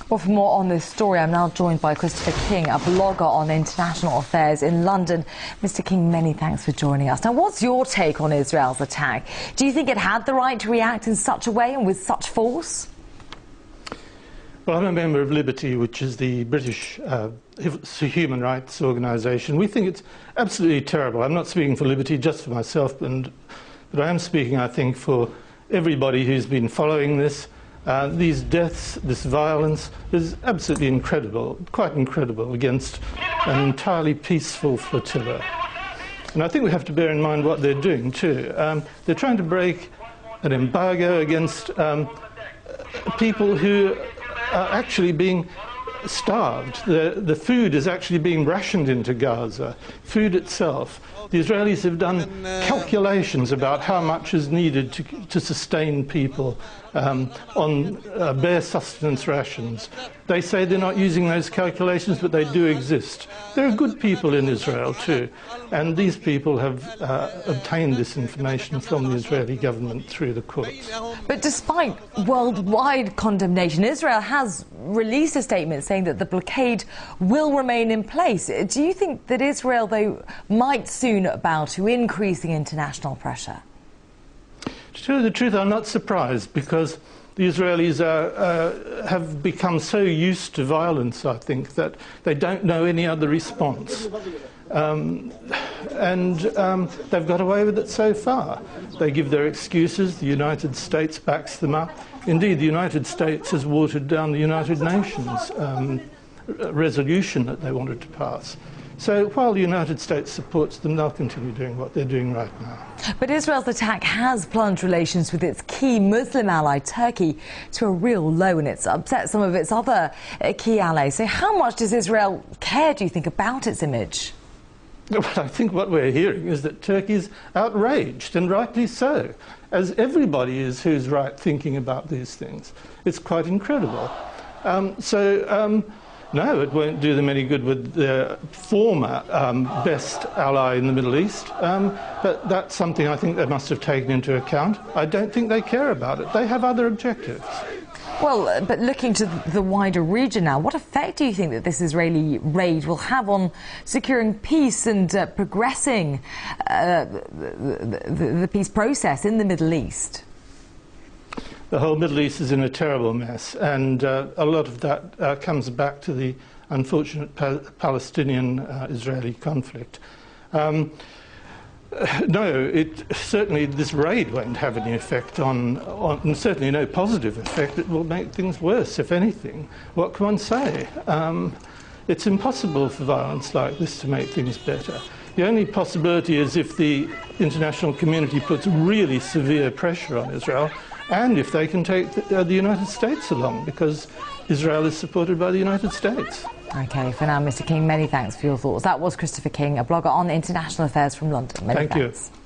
Well, for more on this story, I'm now joined by Christopher King, a blogger on international affairs in London. Mr. King, many thanks for joining us. Now, what's your take on Israel's attack? Do you think it had the right to react in such a way and with such force? Well, I'm a member of Liberty, which is the British human rights organisation. We think it's absolutely terrible. I'm not speaking for Liberty, just for myself, but I am speaking, I think, for everybody who's been following this. These deaths, this violence is absolutely incredible, quite incredible, against an entirely peaceful flotilla. And I think we have to bear in mind what they're doing too. They're trying to break an embargo against people who are actually being starved. The food is actually being rationed into Gaza, food itself. The Israelis have done calculations about how much is needed to sustain people on bare sustenance rations. They say they're not using those calculations, but they do exist. There are good people in Israel too, and these people have obtained this information from the Israeli government through the courts. But despite worldwide condemnation, Israel has released a statement saying that the blockade will remain in place. Do you think that Israel, though, might soon bow to increasing international pressure? To tell you the truth, I'm not surprised, because the Israelis have become so used to violence, I think, that they don't know any other response. They've got away with it so far. They give their excuses. The United States backs them up. Indeed, the United States has watered down the United Nations resolution that they wanted to pass. So while the United States supports them, they'll continue doing what they're doing right now. But Israel's attack has plunged relations with its key Muslim ally, Turkey, to a real low, and it's upset some of its other key allies. So how much does Israel care, do you think, about its image? Well, I think what we're hearing is that Turkey's outraged, and rightly so, as everybody is who's right thinking about these things. It's quite incredible. No, it won't do them any good with their former best ally in the Middle East, but that's something I think they must have taken into account. I don't think they care about it. They have other objectives. Well, but looking to the wider region now, what effect do you think that this Israeli raid will have on securing peace and progressing the peace process in the Middle East? The whole Middle East is in a terrible mess, and a lot of that comes back to the unfortunate Palestinian-Israeli conflict. No, certainly this raid won't have any effect on, certainly no positive effect. It will make things worse, if anything. What can one say? It's impossible for violence like this to make things better. The only possibility is if the international community puts really severe pressure on Israel, and if they can take the United States along, because Israel is supported by the United States. OK, for now, Mr. King, many thanks for your thoughts. That was Christopher King, a blogger on international affairs from London. Many thanks. You.